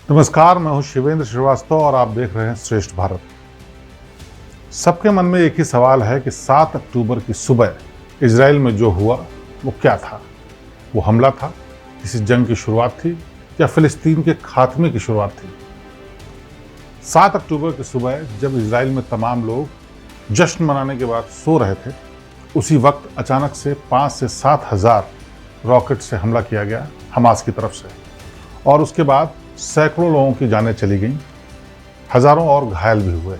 नमस्कार, मैं हूं शिवेंद्र श्रीवास्तव और आप देख रहे हैं श्रेष्ठ भारत। सबके मन में एक ही सवाल है कि 7 अक्टूबर की सुबह इजराइल में जो हुआ वो क्या था। वो हमला था, किसी जंग की शुरुआत थी या फिलिस्तीन के खात्मे की शुरुआत थी। 7 अक्टूबर की सुबह जब इजराइल में तमाम लोग जश्न मनाने के बाद सो रहे थे, उसी वक्त अचानक से 5 से 7 हज़ार रॉकेट से हमला किया गया हमास की तरफ से, और उसके बाद सैकड़ों लोगों की जानें चली गईं, हज़ारों और घायल भी हुए।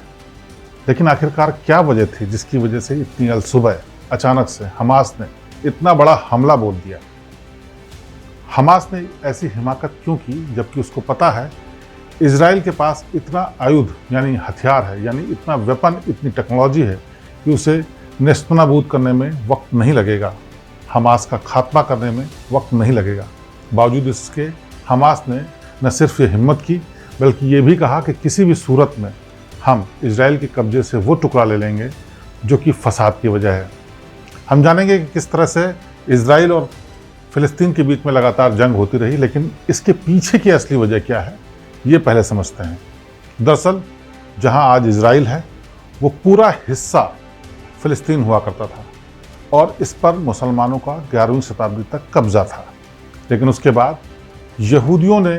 लेकिन आखिरकार क्या वजह थी जिसकी वजह से इतनी अलसुबह अचानक से हमास ने इतना बड़ा हमला बोल दिया? हमास ने ऐसी हिमाकत क्यों की, जबकि उसको पता है इजराइल के पास इतना आयुध यानी हथियार है, यानी इतना वेपन, इतनी टेक्नोलॉजी है कि उसे नेस्तनाबूद करने में वक्त नहीं लगेगा, हमास का खात्मा करने में वक्त नहीं लगेगा। बावजूद इसके हमास ने न सिर्फ ये हिम्मत की, बल्कि ये भी कहा कि किसी भी सूरत में हम इजराइल के कब्जे से वो टुकड़ा ले लेंगे जो कि फसाद की वजह है। हम जानेंगे कि किस तरह से इजराइल और फिलिस्तीन के बीच में लगातार जंग होती रही, लेकिन इसके पीछे की असली वजह क्या है ये पहले समझते हैं। दरअसल जहां आज इजराइल है वो पूरा हिस्सा फिलिस्तीन हुआ करता था और इस पर मुसलमानों का 11वीं शताब्दी तक कब्जा था। लेकिन उसके बाद यहूदियों ने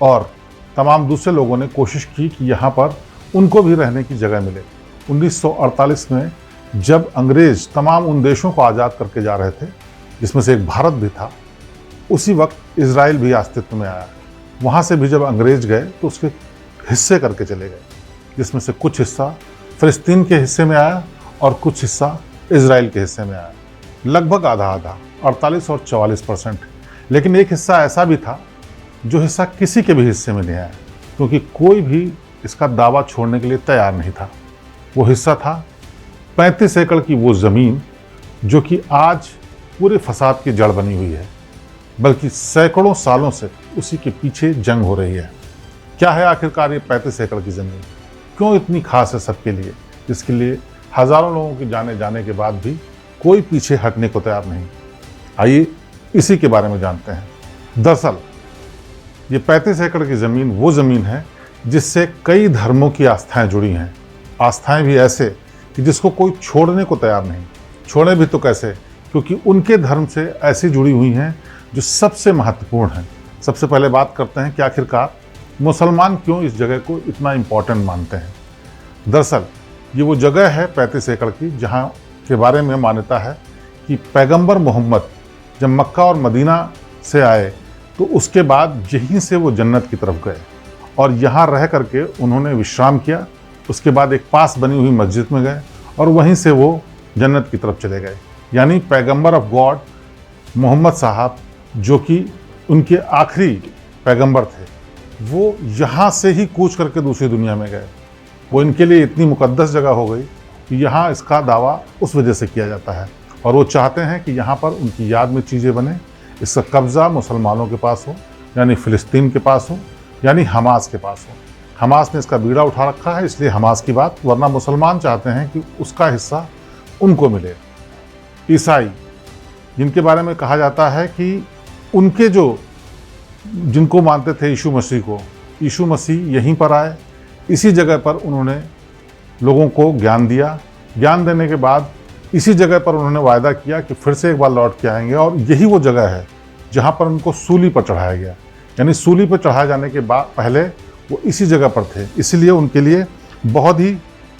और तमाम दूसरे लोगों ने कोशिश की कि यहाँ पर उनको भी रहने की जगह मिले। 1948 में जब अंग्रेज तमाम उन देशों को आज़ाद करके जा रहे थे, जिसमें से एक भारत भी था, उसी वक्त इजराइल भी अस्तित्व में आया। वहाँ से भी जब अंग्रेज गए तो उसके हिस्से करके चले गए, जिसमें से कुछ हिस्सा फिलिस्तीन के हिस्से में आया और कुछ हिस्सा इजराइल के हिस्से में आया, लगभग आधा आधा, 48 और 44%। लेकिन एक हिस्सा ऐसा भी था जो हिस्सा किसी के भी हिस्से में नहीं आया, क्योंकि कोई भी इसका दावा छोड़ने के लिए तैयार नहीं था। वो हिस्सा था 35 एकड़ की वो ज़मीन जो कि आज पूरे फसाद की जड़ बनी हुई है, बल्कि सैकड़ों सालों से उसी के पीछे जंग हो रही है। क्या है आखिरकार ये 35 एकड़ की ज़मीन, क्यों इतनी खास है सबके लिए, जिसके लिए हज़ारों लोगों की जाने जाने के बाद भी कोई पीछे हटने को तैयार नहीं? आइए इसी के बारे में जानते हैं। दरअसल ये 35 एकड़ की ज़मीन वो ज़मीन है जिससे कई धर्मों की आस्थाएं जुड़ी हैं। आस्थाएं भी ऐसे कि जिसको कोई छोड़ने को तैयार नहीं। छोड़े भी तो कैसे, क्योंकि उनके धर्म से ऐसी जुड़ी हुई हैं जो सबसे महत्वपूर्ण हैं। सबसे पहले बात करते हैं कि आखिरकार मुसलमान क्यों इस जगह को इतना इम्पोर्टेंट मानते हैं। दरअसल ये वो जगह है 35 एकड़ की जहाँ के बारे में मान्यता है कि पैगंबर मोहम्मद जब मक्का और मदीना से आए तो उसके बाद यहीं से वो जन्नत की तरफ गए और यहाँ रह करके उन्होंने विश्राम किया। उसके बाद एक पास बनी हुई मस्जिद में गए और वहीं से वो जन्नत की तरफ चले गए। यानी पैगंबर ऑफ गॉड मोहम्मद साहब, जो कि उनके आखिरी पैगंबर थे, वो यहाँ से ही कूच करके दूसरी दुनिया में गए। वो इनके लिए इतनी मुकद्दस जगह हो गई कि यहाँ इसका दावा उस वजह से किया जाता है, और वो चाहते हैं कि यहाँ पर उनकी याद में चीज़ें बने। इसका कब्ज़ा मुसलमानों के पास हो, यानी फ़िलिस्तीन के पास हो, यानी हमास के पास हो। हमास ने इसका बीड़ा उठा रखा है, इसलिए हमास की बात, वरना मुसलमान चाहते हैं कि उसका हिस्सा उनको मिले। ईसाई, जिनके बारे में कहा जाता है कि उनके जिनको मानते थे यीशु मसीह को, यीशु मसीह यहीं पर आए, इसी जगह पर उन्होंने लोगों को ज्ञान दिया। ज्ञान देने के बाद इसी जगह पर उन्होंने वायदा किया कि फिर से एक बार लौट के आएंगे, और यही वो जगह है जहाँ पर उनको सूली पर चढ़ाया गया। यानी सूली पर चढ़ाए जाने के बाद पहले वो इसी जगह पर थे, इसलिए उनके लिए बहुत ही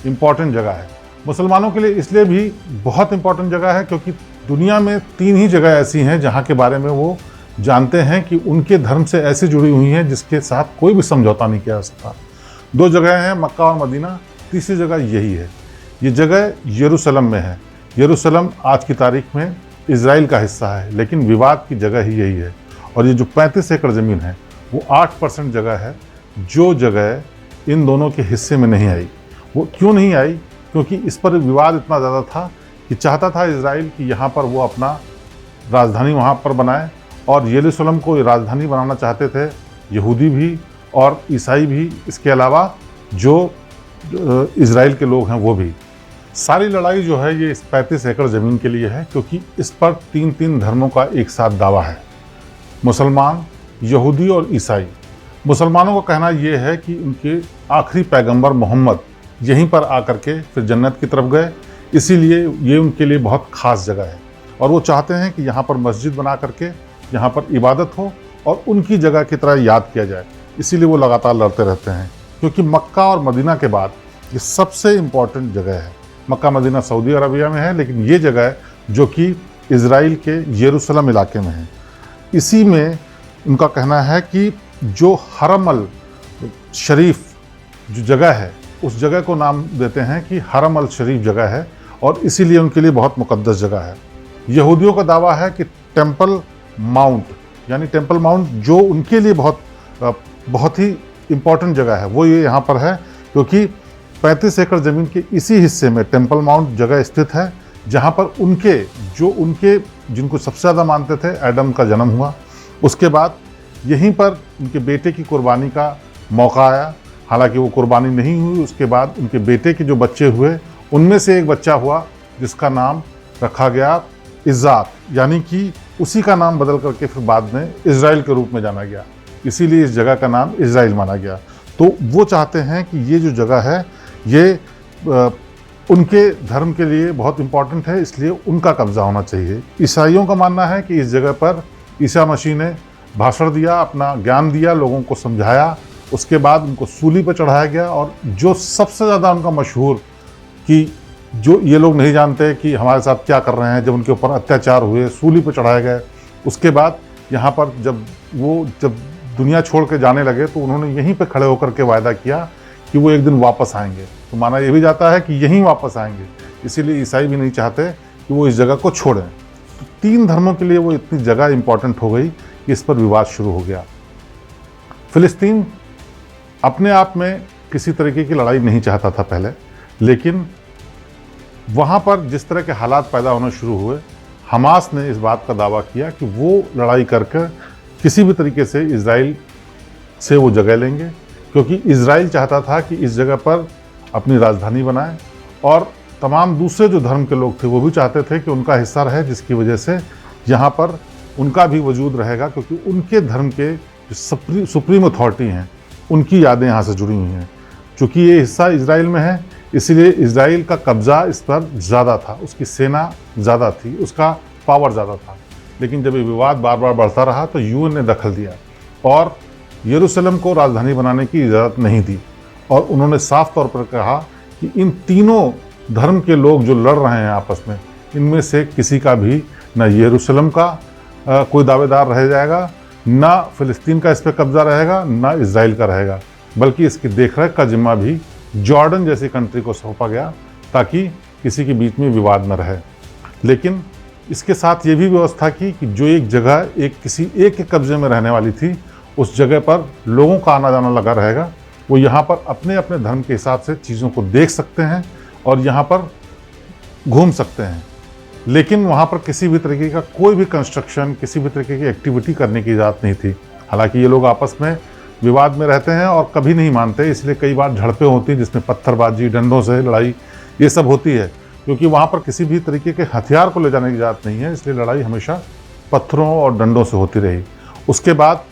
इम्पॉर्टेंट जगह है। मुसलमानों के लिए इसलिए भी बहुत इम्पॉर्टेंट जगह है क्योंकि दुनिया में 3 ही जगह ऐसी हैं जहाँ के बारे में वो जानते हैं कि उनके धर्म से ऐसी जुड़ी हुई हैं जिसके साथ कोई भी समझौता नहीं किया जा सकता। 2 जगह हैं, मक्का और मदीना, तीसरी जगह यही है। ये जगह यरूशलेम में है। यरूशलेम आज की तारीख में इजराइल का हिस्सा है, लेकिन विवाद की जगह ही यही है। और ये जो 35 एकड़ ज़मीन है वो 8% जगह है, जो जगह इन दोनों के हिस्से में नहीं आई। वो क्यों नहीं आई? क्योंकि इस पर विवाद इतना ज़्यादा था कि चाहता था इजराइल कि यहाँ पर वो अपना राजधानी वहाँ पर बनाए, और यरूशलेम को राजधानी बनाना चाहते थे यहूदी भी और ईसाई भी, इसके अलावा जो इजराइल के लोग हैं वो भी। सारी लड़ाई जो है ये इस 35 एकड़ ज़मीन के लिए है, क्योंकि इस पर 3 धर्मों का एक साथ दावा है। मुसलमान, यहूदी और ईसाई मुसलमानों का कहना यह है कि उनके आखिरी पैगंबर मोहम्मद यहीं पर आकर के फिर जन्नत की तरफ गए, इसीलिए ये उनके लिए बहुत ख़ास जगह है और वो चाहते हैं कि यहाँ पर मस्जिद बना करके यहाँ पर इबादत हो और उनकी जगह की तरह याद किया जाए। इसीलिए वो लगातार लड़ते रहते हैं, क्योंकि मक्का और मदीना के बाद ये सबसे इम्पॉर्टेंट जगह है। मक्का मदीना सऊदी अरबिया में है, लेकिन ये जगह है जो कि इज़राइल के यरूशलेम इलाके में है। इसी में उनका कहना है कि जो हरम अल शरीफ जो जगह है, उस जगह को नाम देते हैं कि हरम अल शरीफ जगह है और इसीलिए उनके लिए बहुत मुकद्दस जगह है। यहूदियों का दावा है कि टेम्पल माउंट, यानी टेम्पल माउंट जो उनके लिए बहुत ही इम्पॉर्टेंट जगह है, वो ये यहाँ पर है, क्योंकि 35 एकड़ ज़मीन के इसी हिस्से में टेम्पल माउंट जगह स्थित है, जहाँ पर उनके जिनको सबसे ज़्यादा मानते थे एडम का जन्म हुआ। उसके बाद यहीं पर उनके बेटे की कुर्बानी का मौका आया, हालांकि वो कुर्बानी नहीं हुई। उसके बाद उनके बेटे के जो बच्चे हुए, उनमें से एक बच्चा हुआ जिसका नाम रखा गया इज़्ज़ात, यानी कि उसी का नाम बदल करके फिर बाद में इज़राइल के रूप में जाना गया, इसीलिए इस जगह का नाम इज़राइल माना गया। तो वो चाहते हैं कि ये जो जगह है ये उनके धर्म के लिए बहुत इम्पॉर्टेंट है, इसलिए उनका कब्ज़ा होना चाहिए। ईसाइयों का मानना है कि इस जगह पर ईसा मसीह ने भाषण दिया, अपना ज्ञान दिया, लोगों को समझाया, उसके बाद उनको सूली पर चढ़ाया गया। और जो सबसे ज़्यादा उनका मशहूर, कि जो ये लोग नहीं जानते कि हमारे साथ क्या कर रहे हैं, जब उनके ऊपर अत्याचार हुए, सूली पर चढ़ाए गए, उसके बाद यहाँ पर जब दुनिया छोड़ के जाने लगे तो उन्होंने यहीं पर खड़े होकर के वायदा किया कि वो एक दिन वापस आएंगे। तो माना ये भी जाता है कि यहीं वापस आएंगे, इसीलिए ईसाई भी नहीं चाहते कि वो इस जगह को छोड़ें। तो 3 धर्मों के लिए वो इतनी जगह इम्पॉर्टेंट हो गई कि इस पर विवाद शुरू हो गया। फ़िलिस्तीन अपने आप में किसी तरीके की लड़ाई नहीं चाहता था पहले, लेकिन वहाँ पर जिस तरह के हालात पैदा होने शुरू हुए, हमास ने इस बात का दावा किया कि वो लड़ाई करके किसी भी तरीके से इज़राइल से वो जगह लेंगे, क्योंकि इज़राइल चाहता था कि इस जगह पर अपनी राजधानी बनाए और तमाम दूसरे जो धर्म के लोग थे वो भी चाहते थे कि उनका हिस्सा रहे, जिसकी वजह से यहाँ पर उनका भी वजूद रहेगा, क्योंकि उनके धर्म के जो सुप्रीम अथॉरिटी हैं उनकी यादें यहाँ से जुड़ी हुई हैं। चूँकि ये हिस्सा इज़राइल में है, इसीलिए इज़राइल का कब्ज़ा इस पर ज़्यादा था, उसकी सेना ज़्यादा थी, उसका पावर ज़्यादा था। लेकिन जब ये विवाद बार बार बढ़ता रहा तो यूएन ने दखल दिया और यरूशलेम को राजधानी बनाने की इजाज़त नहीं दी, और उन्होंने साफ तौर पर कहा कि इन तीनों धर्म के लोग जो लड़ रहे हैं आपस में, इनमें से किसी का भी न यरूशलेम का कोई दावेदार रह जाएगा, ना फ़िलिस्तीन का इस पर कब्ज़ा रहेगा, ना इज़राइल का रहेगा, बल्कि इसकी देखरेख का जिम्मा भी जॉर्डन जैसी कंट्री को सौंपा गया, ताकि किसी के बीच में विवाद न रहे। लेकिन इसके साथ ये भी व्यवस्था की कि जो एक जगह किसी एक के कब्ज़े में रहने वाली थी, उस जगह पर लोगों का आना जाना लगा रहेगा। वो यहाँ पर अपने अपने धर्म के हिसाब से चीज़ों को देख सकते हैं और यहाँ पर घूम सकते हैं, लेकिन वहाँ पर किसी भी तरीके का कोई भी कंस्ट्रक्शन, किसी भी तरीके की एक्टिविटी करने की इजाज़त नहीं थी। हालांकि ये लोग आपस में विवाद में रहते हैं और कभी नहीं मानते, इसलिए कई बार झड़पें होती हैं जिसमें पत्थरबाजी, डंडों से लड़ाई, ये सब होती है, क्योंकि वहाँ पर किसी भी तरीके के हथियार को ले जाने की इजाज़त नहीं है, इसलिए लड़ाई हमेशा पत्थरों और डंडों से होती रही। उसके बाद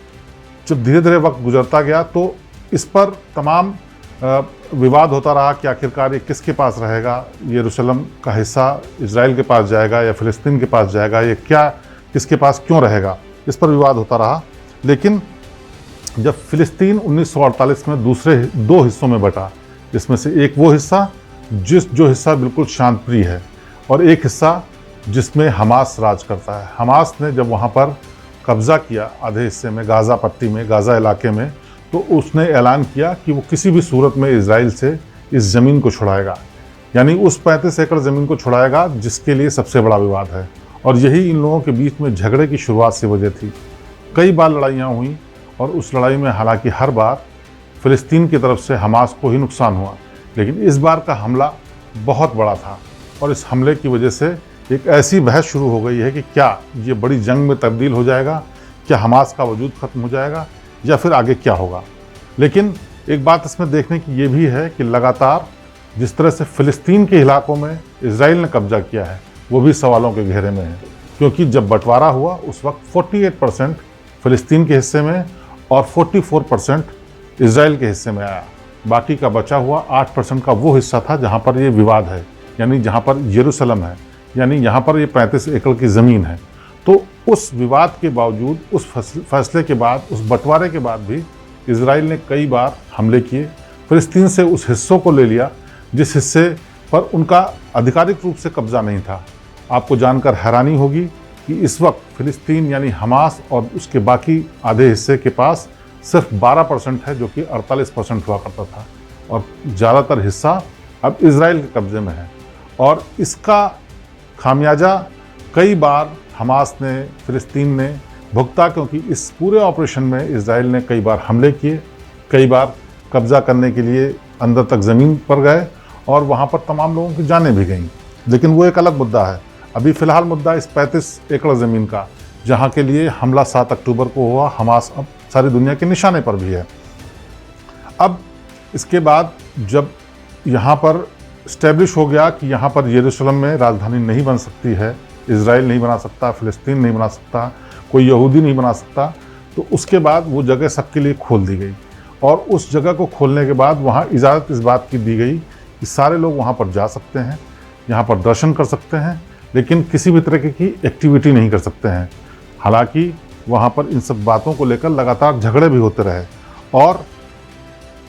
जब धीरे धीरे वक्त गुजरता गया तो इस पर तमाम विवाद होता रहा कि आखिरकार ये किसके पास रहेगा, यरूशलेम का हिस्सा इज़राइल के पास जाएगा या फ़िलिस्तीन के पास जाएगा, ये क्या किसके पास क्यों रहेगा, इस पर विवाद होता रहा। लेकिन जब फ़िलिस्तीन 1948 में दूसरे 2 हिस्सों में बटा, जिसमें से एक वो हिस्सा जो हिस्सा बिल्कुल शांतप्रिय है और एक हिस्सा जिसमें हमास राज करता है। हमास ने जब वहाँ पर कब्ज़ा किया आधे हिस्से में, गाज़ा पट्टी में, गाज़ा इलाके में, तो उसने ऐलान किया कि वो किसी भी सूरत में इज़राइल से इस ज़मीन को छुड़ाएगा, यानी उस 35 एकड़ ज़मीन को छुड़ाएगा जिसके लिए सबसे बड़ा विवाद है। और यही इन लोगों के बीच में झगड़े की शुरुआत से वजह थी। कई बार लड़ाइयाँ हुई और उस लड़ाई में हालांकि हर बार फ़िलिस्तीन की तरफ से हमास को ही नुकसान हुआ, लेकिन इस बार का हमला बहुत बड़ा था और इस हमले की वजह से एक ऐसी बहस शुरू हो गई है कि क्या ये बड़ी जंग में तब्दील हो जाएगा, क्या हमास का वजूद ख़त्म हो जाएगा या फिर आगे क्या होगा। लेकिन एक बात इसमें देखने की ये भी है कि लगातार जिस तरह से फ़िलिस्तीन के इलाकों में इज़राइल ने कब्ज़ा किया है वो भी सवालों के घेरे में है, क्योंकि जब बंटवारा हुआ उस वक्त 48% फ़िलिस्तीन के हिस्से में और 44% इसराइल के हिस्से में आया। बाकी का बचा हुआ 8% का वो हिस्सा था जहाँ पर ये विवाद है, यानी जहाँ पर यरूशलेम है, यानी यहाँ पर ये 35 एकड़ की ज़मीन है। तो उस विवाद के बावजूद, उस फैसले के बाद, उस बंटवारे के बाद भी इजराइल ने कई बार हमले किए, फिलिस्तीन से उस हिस्सों को ले लिया जिस हिस्से पर उनका आधिकारिक रूप से कब्जा नहीं था। आपको जानकर हैरानी होगी कि इस वक्त फिलिस्तीन यानी हमास और उसके बाकी आधे हिस्से के पास सिर्फ 12% है, जो कि 48% हुआ करता था, और ज़्यादातर हिस्सा अब इजराइल के कब्जे में है। और इसका खामियाजा कई बार हमास ने, फिलिस्तीन ने भुगता, क्योंकि इस पूरे ऑपरेशन में इजराइल ने कई बार हमले किए, कई बार कब्जा करने के लिए अंदर तक ज़मीन पर गए और वहाँ पर तमाम लोगों की जानें भी गईं। लेकिन वो एक अलग मुद्दा है। अभी फ़िलहाल मुद्दा इस 35 एकड़ ज़मीन का, जहाँ के लिए हमला 7 अक्टूबर को हुआ, हमास अब सारी दुनिया के निशाने पर भी है। अब इसके बाद जब यहाँ पर इस्टेब्लिश हो गया कि यहाँ पर यरूशलेम में राजधानी नहीं बन सकती है, इजराइल नहीं बना सकता, फ़िलिस्तीन नहीं बना सकता, कोई यहूदी नहीं बना सकता, तो उसके बाद वो जगह सबके लिए खोल दी गई। और उस जगह को खोलने के बाद वहाँ इजाज़त इस बात की दी गई कि सारे लोग वहाँ पर जा सकते हैं, यहाँ पर दर्शन कर सकते हैं, लेकिन किसी भी तरह की एक्टिविटी नहीं कर सकते हैं। हालांकि वहाँ पर इन सब बातों को लेकर लगातार झगड़े भी होते रहे, और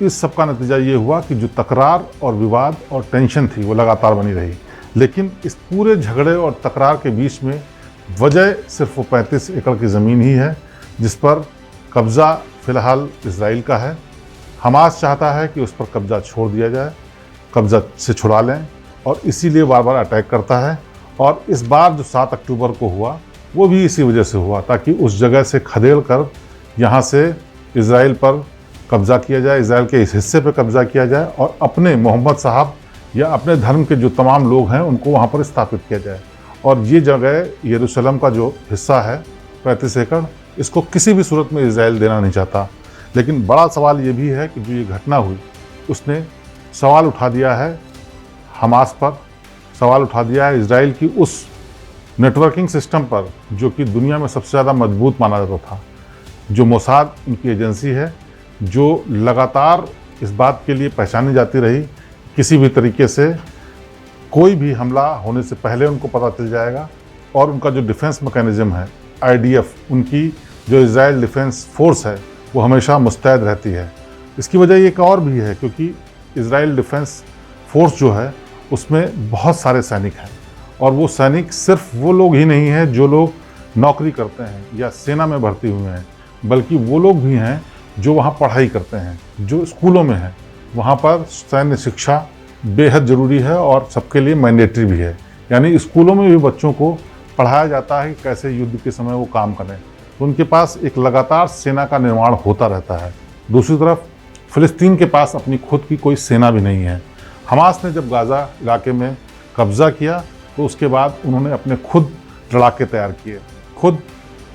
इस सब का नतीजा ये हुआ कि जो तकरार और विवाद और टेंशन थी वो लगातार बनी रही। लेकिन इस पूरे झगड़े और तकरार के बीच में वजह सिर्फ वो 35 एकड़ की ज़मीन ही है, जिस पर कब्ज़ा फ़िलहाल इजराइल का है। हमास चाहता है कि उस पर कब्ज़ा छोड़ दिया जाए, कब्ज़ा से छुड़ा लें, और इसीलिए बार बार अटैक करता है। और इस बार जो 7 अक्टूबर को हुआ वो भी इसी वजह से हुआ, ताकि उस जगह से खदेड़ कर यहाँ से इजराइल पर कब्ज़ा किया जाए, इजराइल के इस हिस्से पर कब्ज़ा किया जाए, और अपने मोहम्मद साहब या अपने धर्म के जो तमाम लोग हैं उनको वहाँ पर स्थापित किया जाए। और ये जगह यरूशलेम का जो हिस्सा है 35 एकड़, इसको किसी भी सूरत में इजराइल देना नहीं चाहता। लेकिन बड़ा सवाल ये भी है कि जो ये घटना हुई उसने सवाल उठा दिया है हमास पर, सवाल उठा दिया है इजराइल की उस नेटवर्किंग सिस्टम पर जो कि दुनिया में सबसे ज़्यादा मजबूत माना जाता था, जो मोसाद उनकी एजेंसी है, जो लगातार इस बात के लिए पहचानी जाती रही किसी भी तरीके से कोई भी हमला होने से पहले उनको पता चल जाएगा। और उनका जो डिफेंस मैकेनिज़्म है IDF, उनकी जो इजराइल डिफेंस फोर्स है, वो हमेशा मुस्तैद रहती है। इसकी वजह एक और भी है, क्योंकि इजराइल डिफेंस फोर्स जो है उसमें बहुत सारे सैनिक हैं, और वो सैनिक सिर्फ वो लोग ही नहीं हैं जो लोग नौकरी करते हैं या सेना में भर्ती हुए हैं, बल्कि वो लोग भी हैं जो वहाँ पढ़ाई करते हैं, जो स्कूलों में हैं। वहाँ पर सैन्य शिक्षा बेहद ज़रूरी है और सबके लिए मैंडेटरी भी है, यानी स्कूलों में भी बच्चों को पढ़ाया जाता है कि कैसे युद्ध के समय वो काम करें। तो उनके पास एक लगातार सेना का निर्माण होता रहता है। दूसरी तरफ फ़िलिस्तीन के पास अपनी खुद की कोई सेना भी नहीं है। हमास ने जब गाज़ा इलाके में कब्ज़ा किया तो उसके बाद उन्होंने अपने खुद लड़ाके तैयार किए, खुद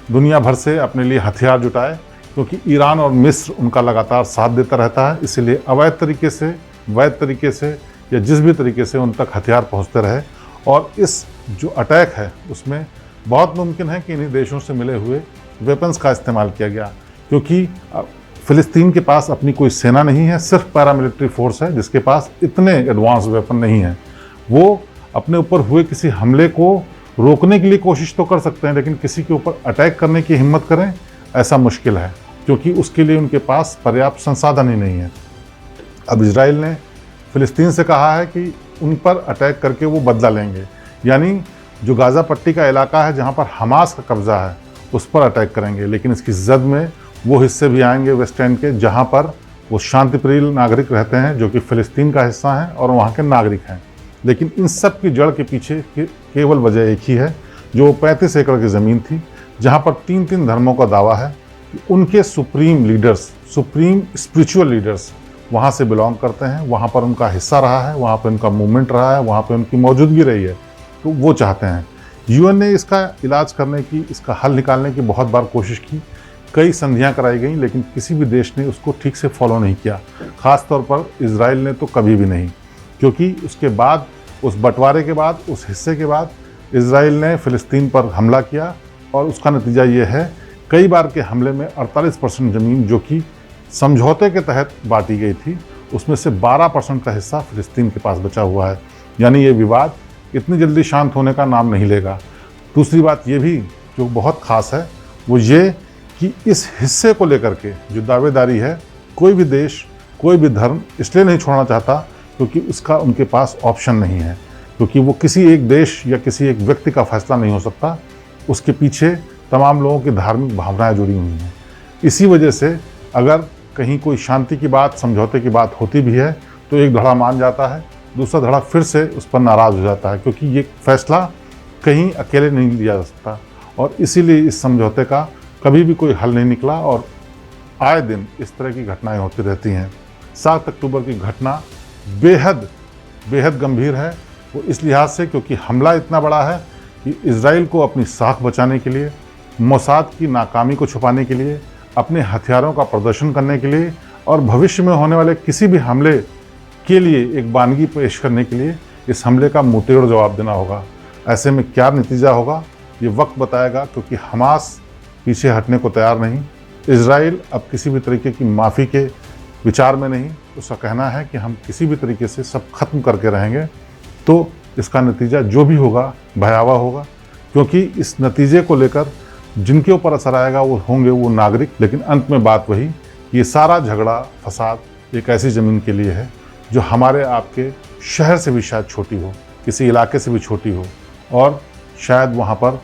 दुनिया भर से अपने लिए हथियार जुटाए, क्योंकि ईरान और मिस्र उनका लगातार साथ देता रहता है। इसलिए अवैध तरीके से, वैध तरीके से या जिस भी तरीके से उन तक हथियार पहुंचते रहे। और इस जो अटैक है उसमें बहुत मुमकिन है कि इन्हीं देशों से मिले हुए वेपन्स का इस्तेमाल किया गया, क्योंकि फ़िलिस्तीन के पास अपनी कोई सेना नहीं है, सिर्फ पैरामिलिट्री फोर्स है जिसके पास इतने एडवांस वेपन नहीं है। वो अपने ऊपर हुए किसी हमले को रोकने के लिए कोशिश तो कर सकते हैं, लेकिन किसी के ऊपर अटैक करने की हिम्मत करें ऐसा मुश्किल है, क्योंकि उसके लिए उनके पास पर्याप्त संसाधन ही नहीं है। अब इजराइल ने फ़िलिस्तीन से कहा है कि उन पर अटैक करके वो बदला लेंगे, यानी जो गाज़ा पट्टी का इलाका है जहाँ पर हमास का कब्ज़ा है उस पर अटैक करेंगे। लेकिन इसकी जद में वो हिस्से भी आएंगे वेस्ट एंड के, जहाँ पर वो शांतिप्रिय नागरिक रहते हैं, जो कि फ़िलिस्तीन का हिस्सा हैं और वहाँ के नागरिक हैं। लेकिन इन सब की जड़ के पीछे केवल वजह एक ही है, जो 35 एकड़ की ज़मीन थी, जहाँ पर 3 धर्मों का दावा है कि उनके supreme leaders, supreme spiritual leaders वहाँ से बिलोंग करते हैं, वहाँ पर उनका हिस्सा रहा है, वहाँ पर उनका मूवमेंट रहा है, वहाँ पर उनकी मौजूदगी रही है। तो वो चाहते हैं। UN ने इसका इलाज करने की, इसका हल निकालने की बहुत बार कोशिश की, कई संधियाँ कराई गई, लेकिन किसी भी देश ने उसको ठीक से फॉलो नहीं किया। ख़ास तौर पर इजराइल ने तो कभी भी नहीं, क्योंकि उसके बाद, उस बंटवारे के बाद, उस हिस्से के बाद इजराइल ने फ़िलिस्तीन पर हमला किया, और उसका नतीजा ये है कई बार के हमले में 48% ज़मीन जो कि समझौते के तहत बांटी गई थी, उसमें से 12% का हिस्सा फिलिस्तीन के पास बचा हुआ है। यानी ये विवाद इतनी जल्दी शांत होने का नाम नहीं लेगा। दूसरी बात ये भी जो बहुत ख़ास है वो ये कि इस हिस्से को लेकर के जो दावेदारी है, कोई भी देश, कोई भी धर्म इसलिए नहीं छोड़ना चाहता क्योंकि उसका उनके पास ऑप्शन नहीं है, क्योंकि वो किसी एक देश या किसी एक व्यक्ति का फैसला नहीं हो सकता। उसके पीछे तमाम लोगों की धार्मिक भावनाएं जुड़ी हुई हैं। इसी वजह से अगर कहीं कोई शांति की बात, समझौते की बात होती भी है तो एक धड़ा मान जाता है, दूसरा धड़ा फिर से उस पर नाराज़ हो जाता है, क्योंकि ये फैसला कहीं अकेले नहीं लिया जा सकता। और इसीलिए इस समझौते का कभी भी कोई हल नहीं निकला और आए दिन इस तरह की घटनाएं होती रहती हैं। 7 अक्टूबर की घटना बेहद गंभीर है। वो इस लिहाज से क्योंकि हमला इतना बड़ा है कि इजराइल को अपनी साख बचाने के लिए, मोसाद की नाकामी को छुपाने के लिए, अपने हथियारों का प्रदर्शन करने के लिए और भविष्य में होने वाले किसी भी हमले के लिए एक बानगी पेश करने के लिए इस हमले का मुंहतोड़ जवाब देना होगा। ऐसे में क्या नतीजा होगा ये वक्त बताएगा, क्योंकि हमास पीछे हटने को तैयार नहीं। इजराइल अब किसी भी तरीके की माफ़ी के विचार में नहीं। उसका कहना है कि हम किसी भी तरीके से सब खत्म करके रहेंगे। तो इसका नतीजा जो भी होगा भयावह होगा, क्योंकि इस नतीजे को लेकर जिनके ऊपर असर आएगा वो होंगे वो नागरिक। लेकिन अंत में बात वही, ये सारा झगड़ा फसाद एक ऐसी ज़मीन के लिए है जो हमारे आपके शहर से भी शायद छोटी हो, किसी इलाके से भी छोटी हो, और शायद वहाँ पर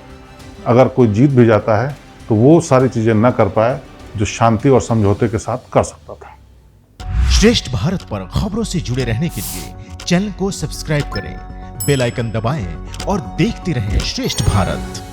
अगर कोई जीत भी जाता है तो वो सारी चीज़ें न कर पाए जो शांति और समझौते के साथ कर सकता था। श्रेष्ठ भारत पर खबरों से जुड़े रहने के लिए चैनल को सब्सक्राइब करें, बेल आइकन दबाएं और देखते रहें श्रेष्ठ भारत।